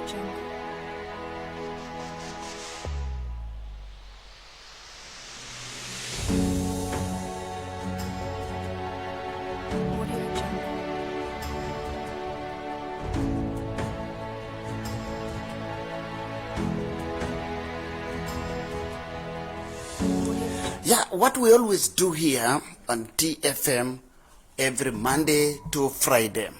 Yeah, what we always do here on TFM every Monday to Friday.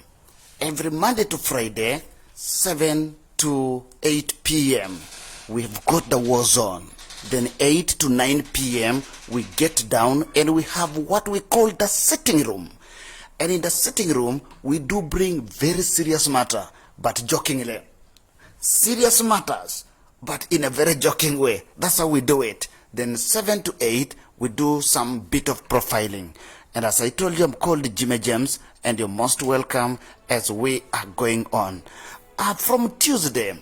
Every Monday to Friday, 7 to 8 p.m. we've got the Warzone. Then 8 to 9 p.m. we get down and we have what we call the sitting room. And in the sitting room, we do bring very serious matter, but jokingly. Serious matters, but in a very joking way. That's how we do it. Then 7 to 8, we do some bit of profiling. And as I told you, I'm called Jimmy James, and you're most welcome as we are going on. From Tuesday,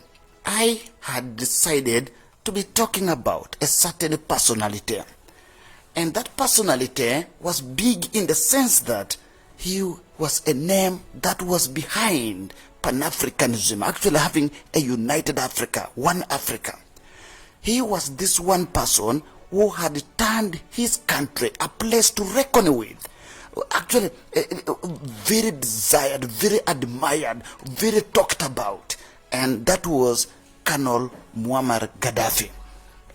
I had decided to be talking about a certain personality. And that personality was big in the sense that he was a name that was behind Pan-Africanism, actually having a united Africa, one Africa. He was this one person who had turned his country a place to reckon with. Actually, very desired, very admired, very talked about. And that was Colonel Muammar Gaddafi.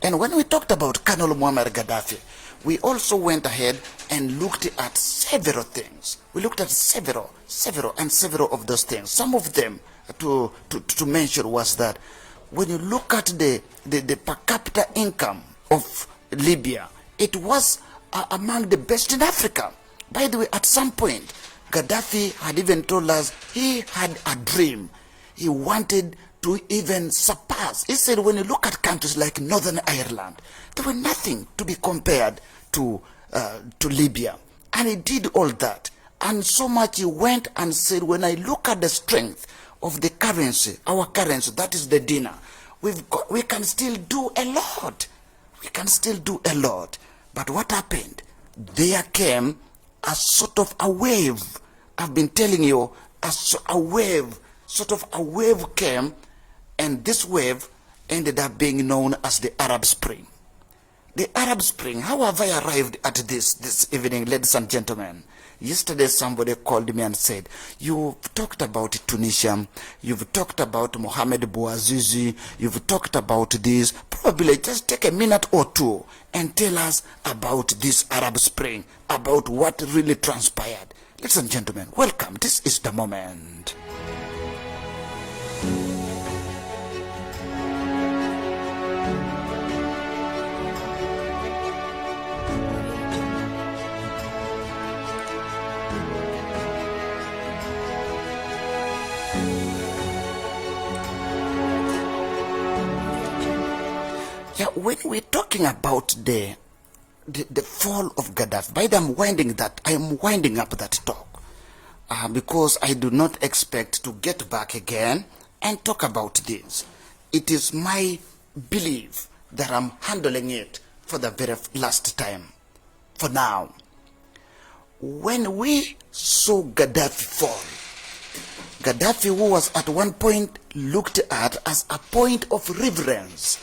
And when we talked about Colonel Muammar Gaddafi, we also went ahead and looked at several things. We looked at several of those things. Some of them to mention was that when you look at the per capita income of Libya, it was among the best in Africa. By the way, at some point, Gaddafi had even told us he had a dream. He wanted to even surpass. He said when you look at countries like Northern Ireland, they were nothing to be compared to Libya. And he did all that. And so much he went and said, when I look at the strength of the currency, our currency, that is the dinar, we can still do a lot. We can still do a lot. But what happened? There came a sort of a wave. I've been telling you, a wave came, and this wave ended up being known as the Arab Spring. The Arab Spring, how have I arrived at this evening, ladies and gentlemen? Yesterday somebody called me and said, you've talked about Tunisia, you've talked about Mohamed Bouazizi, you've talked about this. Probably just take a minute or two and tell us about this Arab Spring, about what really transpired. Ladies and gentlemen, welcome. This is the moment. Yeah, when we're talking about the fall of Gaddafi, by the I am winding up that talk because I do not expect to get back again and talk about this. It is my belief that I'm handling it for the very last time. For now, when we saw Gaddafi fall, Gaddafi, who was at one point looked at as a point of reverence,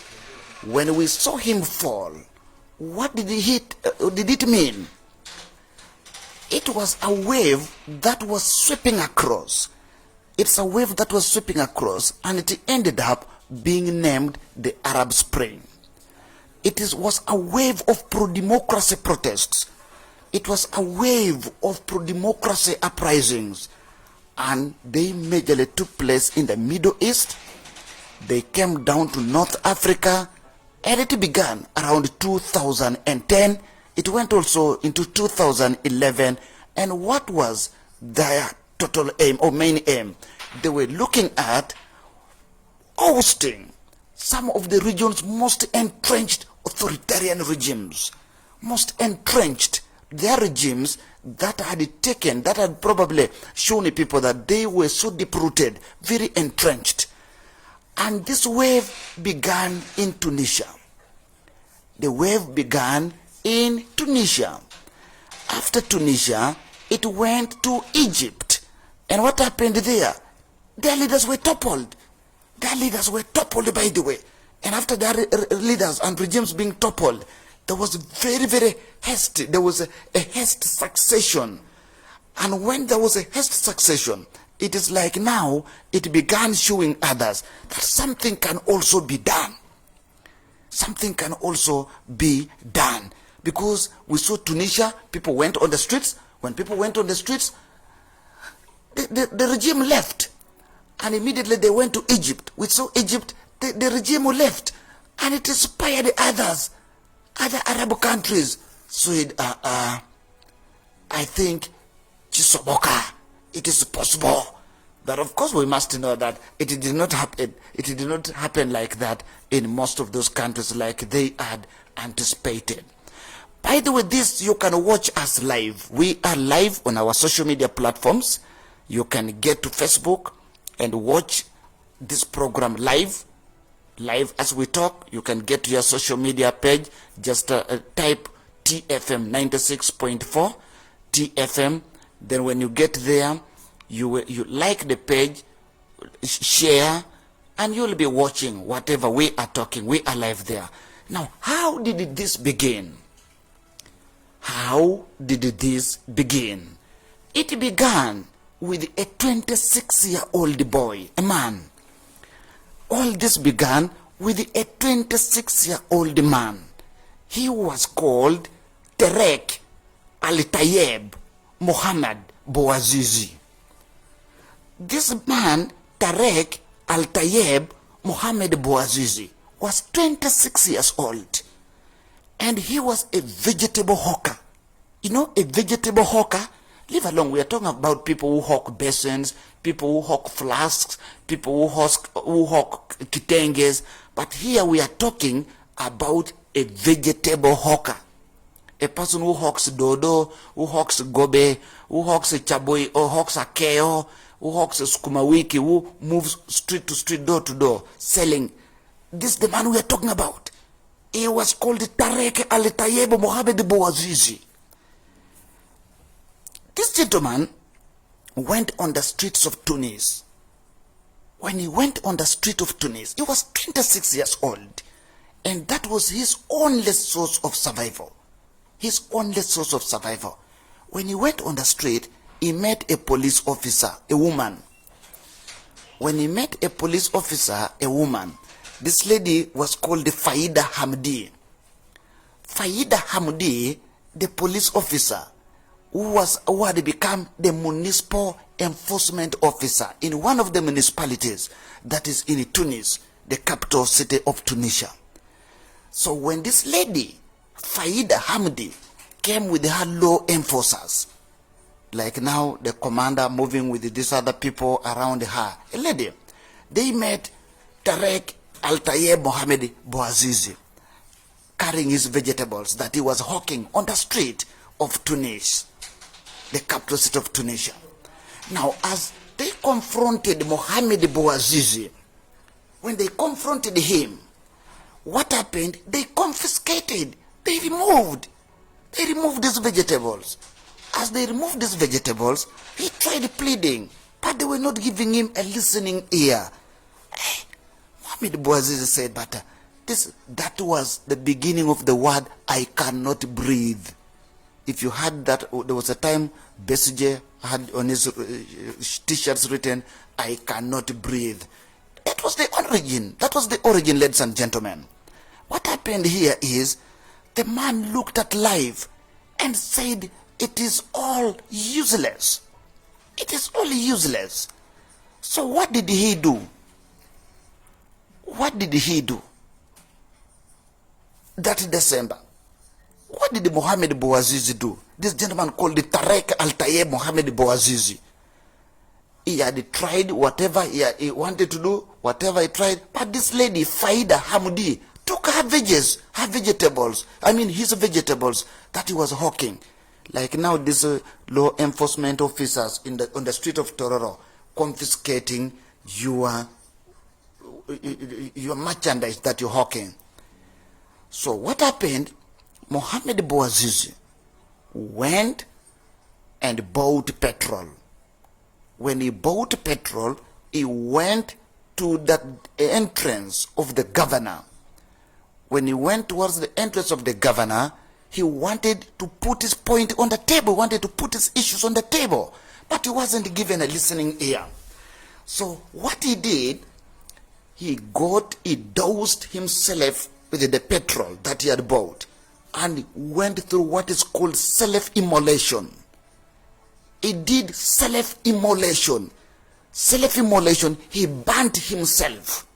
when we saw him fall, what did it mean? It was a wave that was sweeping across. It's a wave that was sweeping across, and it ended up being named the Arab Spring. It was a wave of pro-democracy protests. It was a wave of pro-democracy uprisings, and they majorly took place in the Middle East. They came down to North Africa, and it began around 2010. It went also into 2011. And what was their total aim or main aim? They were looking at ousting some of the region's most entrenched authoritarian regimes. Most entrenched. Their regimes that had probably shown people that they were so deep-rooted, very entrenched. And this wave began in Tunisia. The wave began in Tunisia. After Tunisia, it went to Egypt. And what happened there? Their leaders were toppled. their leaders were toppled, by the way. And after their leaders and regimes being toppled, there was very hasty. There was a hasty succession. And when there was a hasty succession, it is like now it began showing others that something can also be done. Something can also be done. Because we saw Tunisia, people went on the streets. When people went on the streets, the regime left. And immediately they went to Egypt. We saw Egypt, the regime left. And it inspired others, other Arab countries. So I think, Chisoboka, it is possible. But of course we must know that it did not happen. It did not happen like that in most of those countries like they had anticipated. By the way, this you can watch us live. We are live on our social media platforms. You can get to Facebook and watch this program live as we talk. You can get to your social media page. Just type TFM 96.4 TFM. Then when you get there, you like the page, share, and you'll be watching whatever we are talking. We are live there. Now, how did this begin? How did this begin? It began with a 26-year-old boy, a man. All this began with a 26-year-old man. He was called Tarek Al-Tayeb Mohamed Bouazizi. This man, Tarek Al-Tayeb Mohamed Bouazizi, was 26 years old. And he was a vegetable hawker. You know, a vegetable hawker? Leave alone, we are talking about people who hawk basins, people who hawk flasks, people who hawk kitenges. But here we are talking about a vegetable hawker. A person who hawks dodo, who hawks gobe, who hawks chaboi, or hawks akeo, who hawks skumawiki, who moves street to street, door to door, selling. This is the man we are talking about. He was called Tarek Al-Tayeb Mohamed Bouazizi. This gentleman went on the streets of Tunis. When he went on the street of Tunis, he was 26 years old. And that was his only source of survival. His only source of survival. When he went on the street, he met a police officer, a woman. When he met a police officer, a woman, this lady was called Faida Hamdi. Faida Hamdi, the police officer, who had become the municipal enforcement officer in one of the municipalities that is in Tunis, the capital city of Tunisia. So when this lady, Faida Hamdi, came with her law enforcers, like now the commander moving with these other people around her, a lady, they met Tarek Al-Tayeb Mohamed Bouazizi carrying his vegetables that he was hawking on the street of Tunis, the capital city of Tunisia. Now, as they confronted Mohamed Bouazizi, when they confronted him, what happened? They confiscated, they removed these vegetables. As they removed these vegetables, he tried pleading, but they were not giving him a listening ear. Mohamed Bouazizi said, but that was the beginning of the word, I cannot breathe. If you had that, there was a time Besigye had on his t-shirts written, I cannot breathe. That was the origin. That was the origin, ladies and gentlemen. What happened here is, the man looked at life and said, it is all useless. It is all useless. So what did he do? What did he do that December? What did Mohamed Bouazizi do? This gentleman called Tarek Al-Tayeb Mohamed Bouazizi. He had tried whatever he wanted to do, whatever he tried, but this lady, Faida Hamdi, took her vegetables, his vegetables that he was hawking. Like now, these law enforcement officers on the street of Tororo confiscating your merchandise that you're hawking. So what happened? Mohamed Bouazizi went and bought petrol. When he bought petrol, he went to that entrance of the governor. When he went towards the entrance of the governor, he wanted to put his point on the table, wanted to put his issues on the table, but he wasn't given a listening ear. So what he did, he dosed himself with the petrol that he had bought and went through what is called self-immolation. He did self-immolation. Self-immolation, he burnt himself.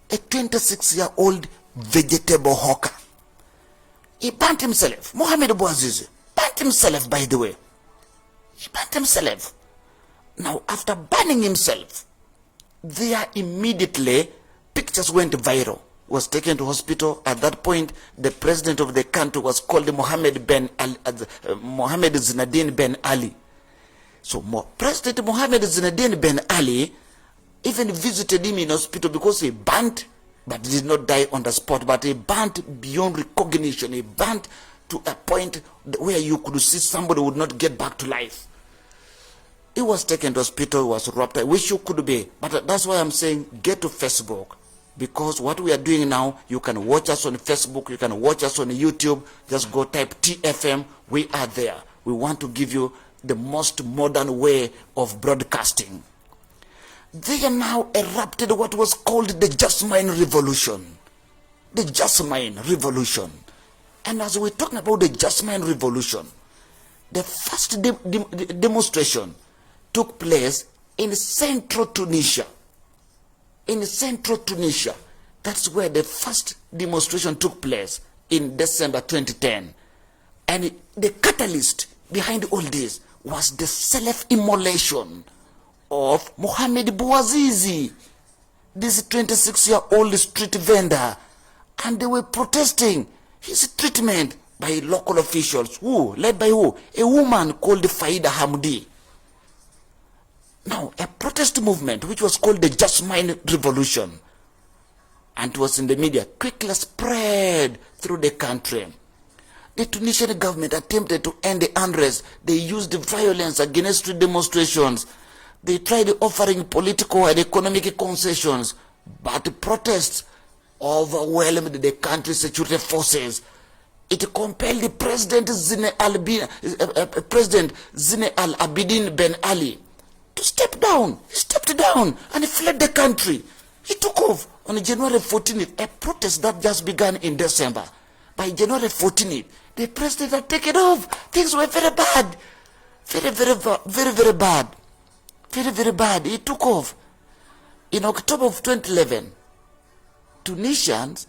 A 26-year-old vegetable hawker. He burnt himself. Mohamed Bouazizi burnt himself, by the way. He burnt himself. Now, after burning himself, there immediately pictures went viral. Was taken to hospital. At that point, the president of the country was called Mohamed Zinedine Ben Ali. So President Mohamed Zinedine Ben Ali even visited him in hospital because he burnt, but did not die on the spot, but he burnt beyond recognition. He burnt to a point where you could see somebody would not get back to life. He was taken to hospital, he was robbed. I wish you could be, but that's why I'm saying get to Facebook. Because what we are doing now, you can watch us on Facebook, you can watch us on YouTube. Just go type TFM, we are there. We want to give you the most modern way of broadcasting. They now erupted what was called the Jasmine Revolution. The Jasmine Revolution. And as we're talking about the Jasmine Revolution, the first demonstration took place in central Tunisia. In central Tunisia, that's where the first demonstration took place in December 2010. And the catalyst behind all this was the self-immolation of Mohamed Bouazizi, this 26-year-old street vendor. And they were protesting his treatment by local officials. Who? Led by who? A woman called Faida Hamdi. Now, a protest movement which was called the Jasmine Revolution, and it was in the media, quickly spread through the country. The Tunisian government attempted to end the unrest. They used violence against street demonstrations. They tried offering political and economic concessions, but the protests overwhelmed the country's security forces. It compelled the President Zine Al Abidine Ben Ali to step down. He stepped down and he fled the country. He took off on January 14th, a protest that just began in December. By January 14th, the president had taken off. Things were very bad. Very bad. Very bad. He took off. In October of 2011, Tunisians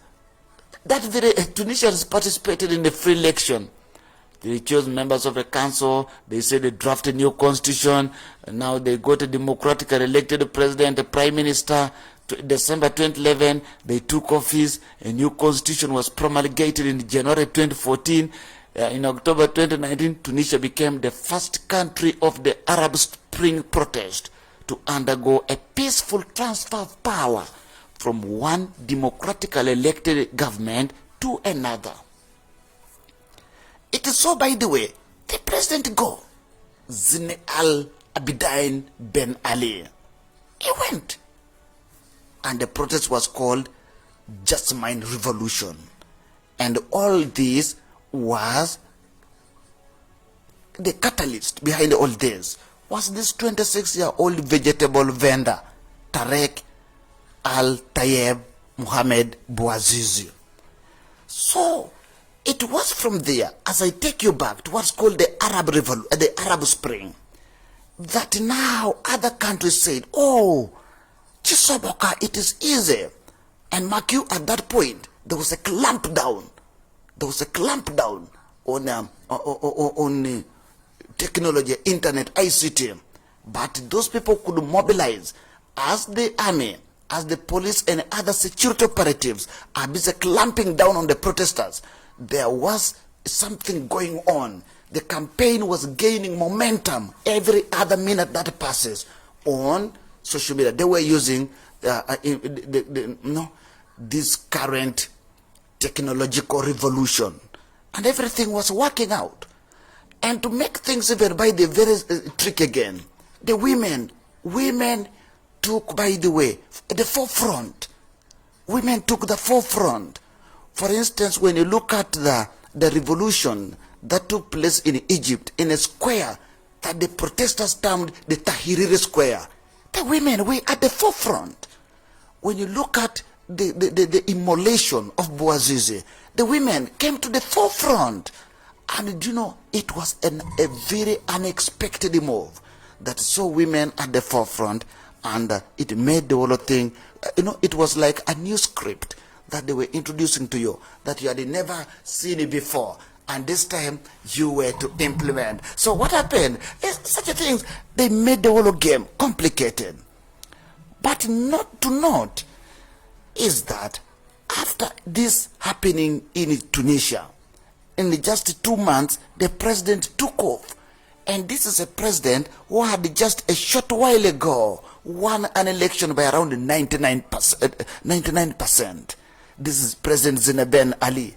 participated in the free election. They chose members of the council. They said they drafted a new constitution. And now they got a democratically elected president, a prime minister. December 2011, they took office. A new constitution was promulgated in January 2014. In October 2019, Tunisia became the first country of the Arab Spring protest to undergo a peaceful transfer of power from one democratically elected government to another. It is so, by the way, the president go, Zine Al Abidine Ben Ali. He went. And the protest was called Jasmine Revolution. And all this was the catalyst behind all this was this 26-year-old vegetable vendor, Tarek Al-Tayeb Mohamed Bouazizi. So it was from there, as I take you back to what's called the Arab Spring, that now other countries said, oh, Chisoboka, it is easy. And mark you, at that point, there was a clampdown. There was a clampdown on technology, internet, ICT. But those people could mobilize as the army, as the police and other security operatives are busy clamping down on the protesters. There was something going on. The campaign was gaining momentum every other minute that passes on social media. They were using this current technological revolution, and everything was working out. And to make things even by the very trick again, the women took, by the way, the forefront. Women took the forefront. For instance, when you look at the revolution that took place in Egypt, in a square that the protesters termed the Tahrir Square, the women were at the forefront. When you look at the immolation of Bouazizi, the women came to the forefront. And you know, it was a very unexpected move that saw women at the forefront, and it made the whole thing, you know, it was like a new script that they were introducing to you that you had never seen it before, and this time you were to implement. So what happened is such a things, they made the whole game complicated. But not to note is that after this happening in Tunisia, in just 2 months, the president took off. And this is a president who had just a short while ago won an election by around 99%. This is President Zine Ben Ali.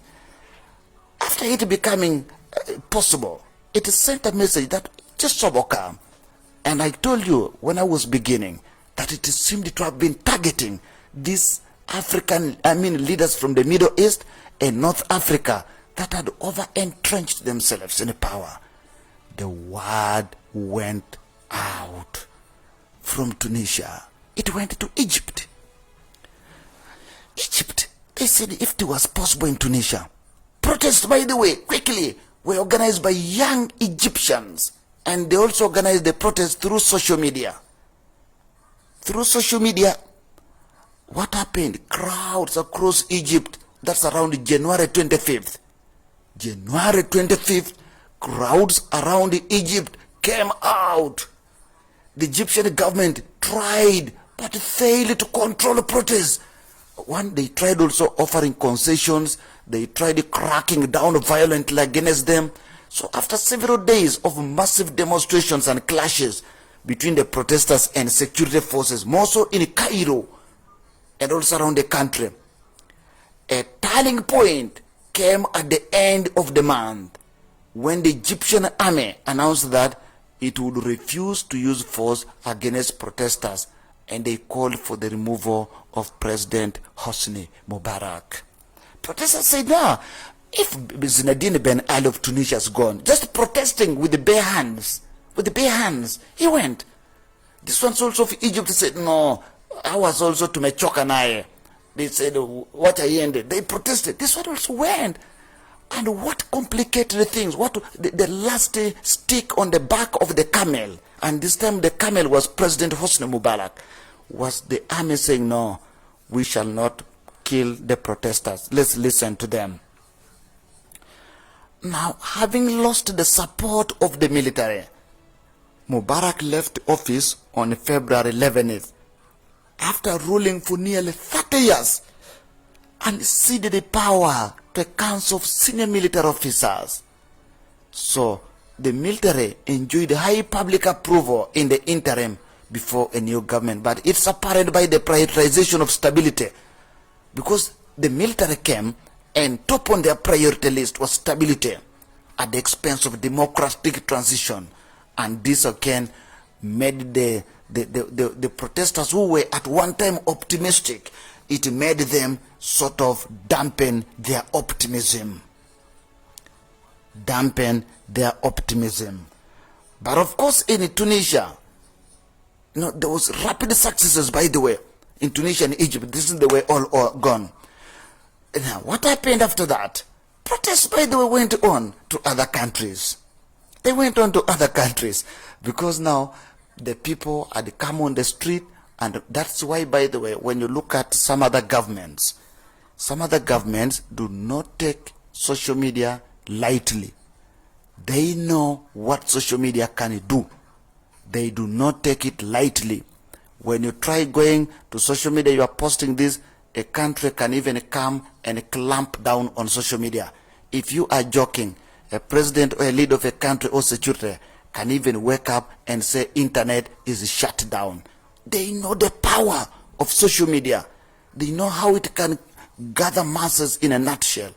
After it becoming possible, it sent a message that just Soboka. And I told you when I was beginning that it seemed to have been targeting these leaders from the Middle East and North Africa that had over-entrenched themselves in power. The word went out from Tunisia. It went to Egypt. Egypt, they said if it was possible in Tunisia. Protests, by the way, quickly, were organized by young Egyptians. And they also organized the protests through social media. Through social media, what happened? Crowds across Egypt, that's around January 25th. January 25th, crowds around Egypt came out. The Egyptian government tried, but failed to control the protests. They tried also offering concessions. They tried cracking down violently against them. So after several days of massive demonstrations and clashes between the protesters and security forces, more so in Cairo and also around the country, a turning point came at the end of the month when the Egyptian army announced that it would refuse to use force against protesters, and they called for the removal of President Hosni Mubarak. Protesters said, no, if Zinedine Ben Ali of Tunisia is gone, just protesting with the bare hands, he went. This one's also of Egypt said, no, I was also to Mechokanai. They said, what I ended. They protested. This one also went. And what complicated things? What the last stick on the back of the camel, and this time the camel was President Hosni Mubarak, was the army saying, no, we shall not kill the protesters. Let's listen to them. Now, having lost the support of the military, Mubarak left office on February 11th after ruling for nearly 30 years and ceded the power to a council of senior military officers. So the military enjoyed high public approval in the interim before a new government, but it's apparent by the prioritization of stability, because the military came and top on their priority list was stability at the expense of democratic transition. And this again made the protesters who were at one time optimistic, it made them sort of dampen their optimism. But of course in Tunisia, there was rapid successes, by the way, in Tunisia and Egypt. This is the way all gone. Now, what happened after that? Protests, by the way, went on to other countries. They went on to other countries because now the people had come on the street, and that's why, by the way, when you look at some other governments do not take social media lightly. They know what social media can do. They do not take it lightly. When you try going to social media, you are posting this, a country can even come and clamp down on social media. If you are joking, a president or a leader of a country or security can even wake up and say internet is shut down. They know the power of social media. They know how it can gather masses in a nutshell.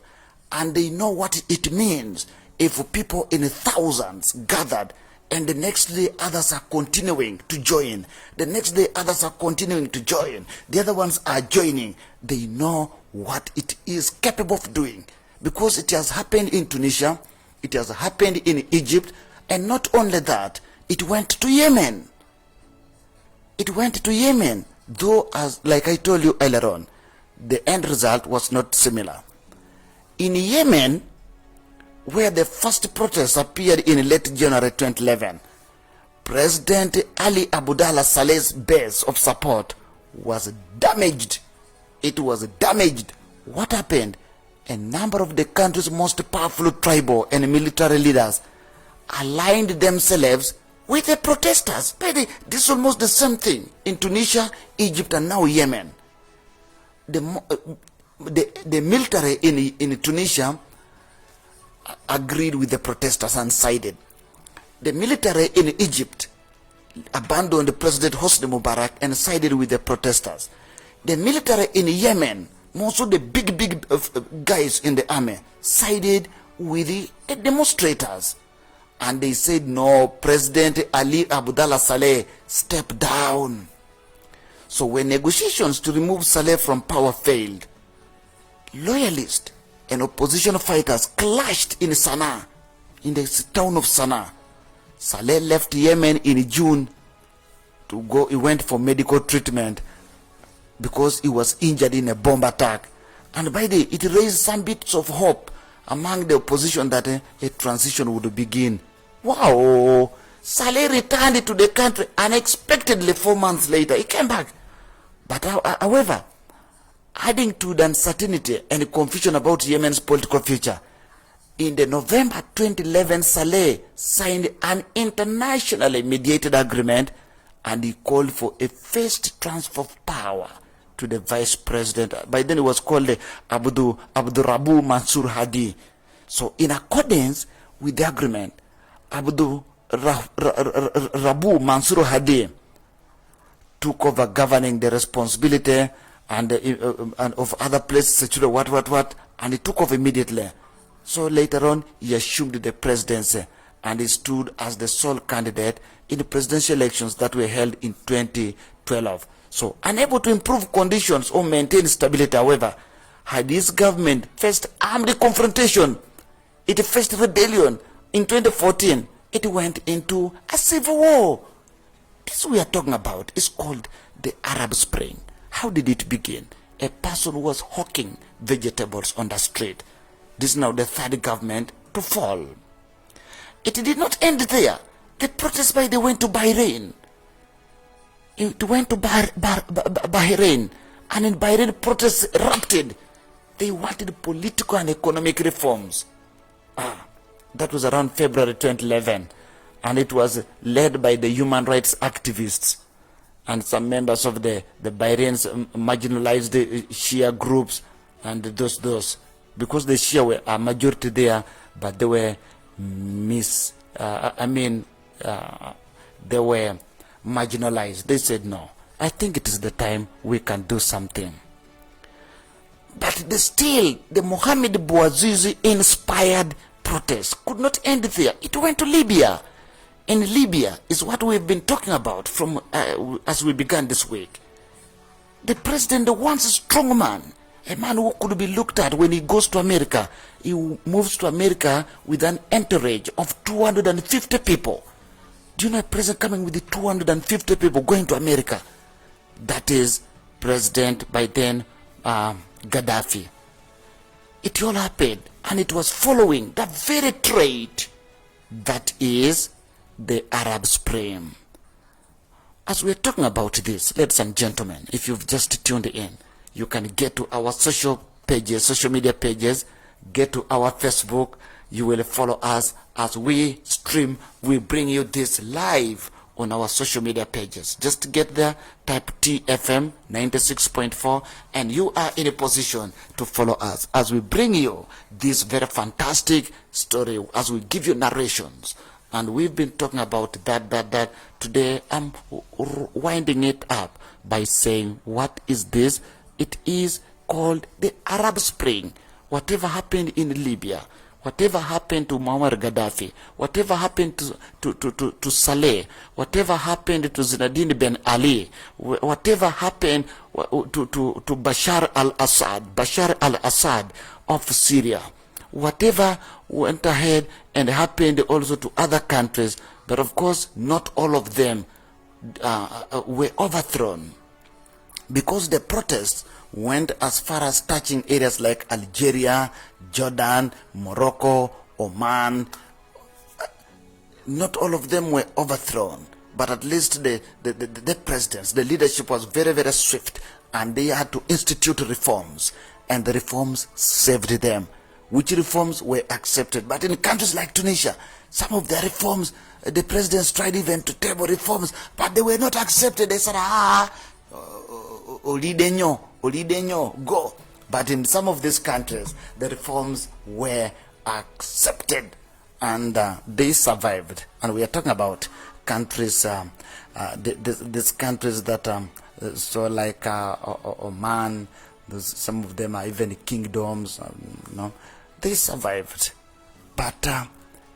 And they know what it means if people in thousands gathered And the next day, others are continuing to join. The next day, others are continuing to join. The other ones are joining. They know what it is capable of doing. Because it has happened in Tunisia, it has happened in Egypt, and not only that, it went to Yemen. It went to Yemen, though, as like I told you earlier on, the end result was not similar. In Yemen, where the first protests appeared in late January 2011, President Ali Abdullah Saleh's base of support was damaged. It was damaged. What happened? A number of the country's most powerful tribal and military leaders aligned themselves with the protesters. This is almost the same thing in Tunisia, Egypt, and now Yemen. The military in Tunisia agreed with the protesters and sided. The military in Egypt abandoned President Hosni Mubarak and sided with the protesters. The military in Yemen, most of the big guys in the army, sided with the demonstrators. And they said, no, President Ali Abdullah Saleh, step down. So when negotiations to remove Saleh from power failed, loyalists and opposition fighters clashed in Sana'a, in the town of Sana'a. Saleh left Yemen in June to go. He went for medical treatment because he was injured in a bomb attack. And by the way, it raised some bits of hope among the opposition that a transition would begin. Wow! Saleh returned to the country unexpectedly 4 months later. He came back. But however, adding to the uncertainty and confusion about Yemen's political future, in the November 2011, Saleh signed an internationally mediated agreement, and he called for a first transfer of power to the vice president. By then it was called Abdul Rabu Mansur Hadi. So in accordance with the agreement, Abdul Rabu Mansur Hadi took over governing the responsibility and of other places, what, and he took off immediately. So later on, he assumed the presidency, and he stood as the sole candidate in the presidential elections that were held in 2012. So, unable to improve conditions or maintain stability, however, Hadi's government faced armed confrontation. It faced rebellion. In 2014, it went into a civil war. This we are talking about is called the Arab Spring. How did it begin? A person was hawking vegetables on the street. This is now the third government to fall. It did not end there. The protests by the went to Bahrain. It went to Bahrain, and in Bahrain protests erupted. They wanted political and economic reforms. That was around February 2011, and it was led by the human rights activists and some members of the Bahrain's marginalized Shia groups and those. Because the Shia were a majority there, but they were they were marginalized. They said, no, I think it is the time we can do something. But the Mohamed Bouazizi inspired protest could not end there. It went to Libya. In Libya is what we've been talking about from as we began this week. The president wants a strong man, a man who could be looked at when he goes to America. He moves to America with an entourage of 250 people. Do you know a president coming with the 250 people going to America? That is President by then Gaddafi. It all happened, and it was following the very trait that is the Arab Spring. As we're talking about this, ladies and gentlemen, if you've just tuned in, you can get to our social media pages, get to our Facebook. You will follow us as we stream. We bring you this live on our social media pages. Just get there, type TFM 96.4, and you are in a position to follow us as we bring you this very fantastic story, as we give you narrations. And we've been talking about that. Today I'm winding it up by saying, what is this? It is called the Arab Spring. Whatever happened in Libya, whatever happened to Muammar Gaddafi, whatever happened to Saleh, whatever happened to Zinedine Ben Ali, whatever happened to Bashar al-Assad of Syria, whatever went ahead and happened also to other countries, but of course not all of them were overthrown, because the protests went as far as touching areas like Algeria, Jordan, Morocco, Oman. Not all of them were overthrown, but at least the presidents, the leadership was very, very swift, and they had to institute reforms, and the reforms saved them, which reforms were accepted. But in countries like Tunisia, some of the reforms, the presidents tried even to table reforms, but they were not accepted. They said, Olidenyo, go. But in some of these countries, the reforms were accepted, and they survived. And we are talking about countries, these countries that, so like Oman, some of them are even kingdoms, they survived. But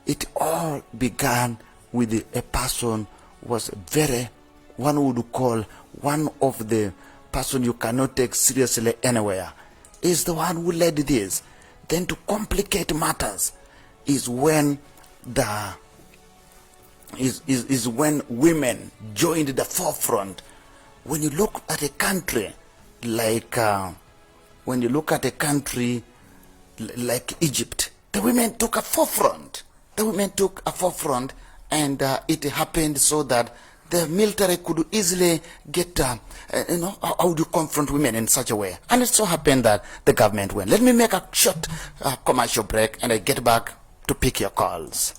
it all began with a person who was one would call one of the person you cannot take seriously anywhere. Is the one who led this. Then to complicate matters is when when women joined the forefront. When you look at a country like Egypt, the women took a forefront. And it happened so that the military could easily get, how do you confront women in such a way? And it so happened that the government went. Let me make a short commercial break, and I get back to pick your calls.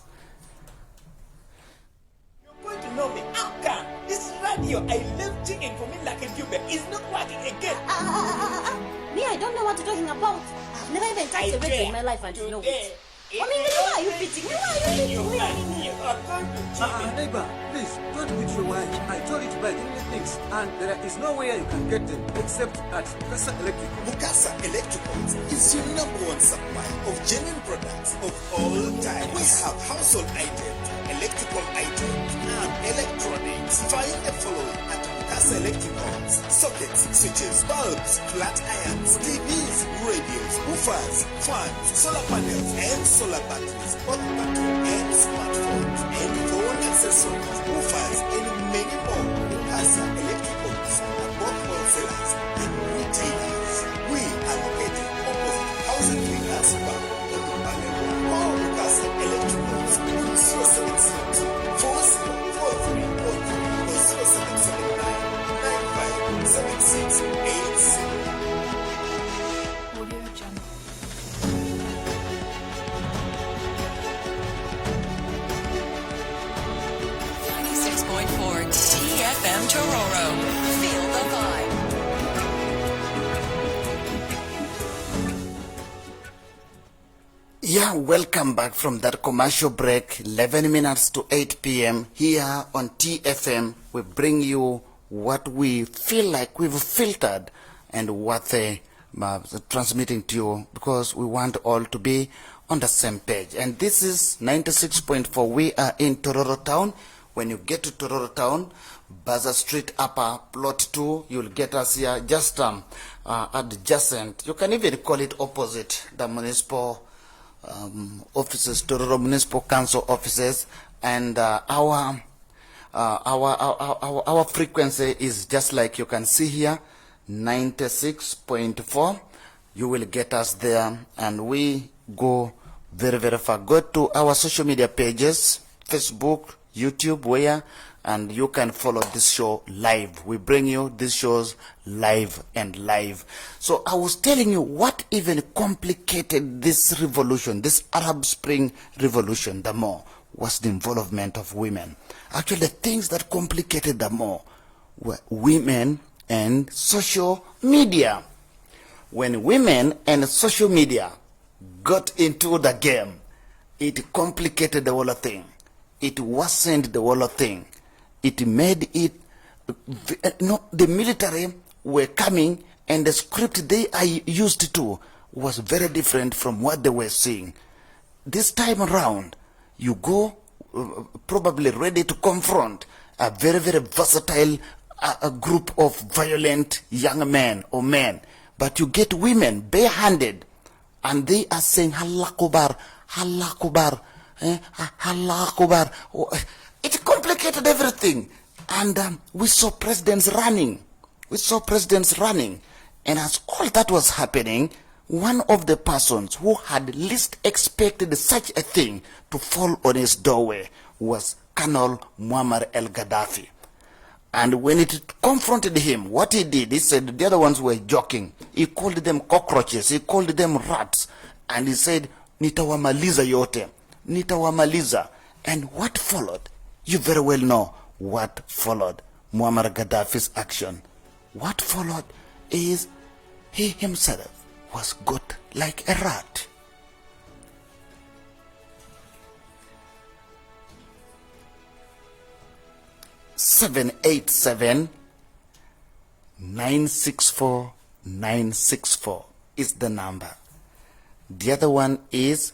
You're going to know me. How come? This radio I love singing for me like a tube is not working again. Me, I don't know what you're talking about. I've never even touched a radio in my life, and you know it. I mean, why are you fitting? Neighbor, please, don't beat your wife. I told you to buy the things, and there is no way you can get them except at Mukasa Electrical. Mukasa Electricals is your number one supplier of genuine products of all types. We have household items, electrical items, and electronics. Find the following at Mukasa Electricals: sockets, switches, bulbs, flat irons, TVs, radios, woofers, fans, solar panels, and solar batteries, both battery and smartphones, and phone accessories, woofers, and many more. Mukasa Electricals are both wholesalers and retailers. We are located opposite Housing Cleaners Bank on the Panel or Mukasa Electricals on 0702 4043 or 0779 957686. TFM Tororo. Feel the vibe. Yeah, welcome back from that commercial break. 11 minutes to 8 p.m. here on TFM. We bring you what we feel like we've filtered and what they transmitting to you, because we want all to be on the same page. And this is 96.4. We are in Tororo Town. When you get to Tororo Town, Bazaar Street Upper, Plot 2, you'll get us here just adjacent. You can even call it opposite the municipal offices, Tororo Municipal Council offices. And our frequency is just like you can see here, 96.4. You will get us there, and we go very, very far. Go to our social media pages, Facebook, YouTube, and you can follow this show live. We bring you these shows live. So I was telling you what even complicated this revolution, this Arab Spring revolution, the more was the involvement of women. Actually, the things that complicated the more were women and social media. When women and social media got into the game, it complicated the whole thing. It worsened the whole thing. It made it, the military were coming, and the script they are used to was very different from what they were seeing. this time around, you go probably ready to confront a very, very versatile a group of violent young men or men. But you get women barehanded, and they are saying, Allah Akbar, Allah Akbar, Allah Akbar. It complicated everything. And we saw presidents running. We saw presidents running. And as all that was happening, one of the persons who had least expected such a thing to fall on his doorway was Colonel Muammar el-Gaddafi. And when it confronted him, what he did, he said the other ones were joking. He called them cockroaches, he called them rats, and he said, nitawamaliza yote, nitawamaliza. And what followed? You very well know what followed Muammar Gaddafi's action. What followed is he himself was got like a rat. (787-964-964) is the number. The other one is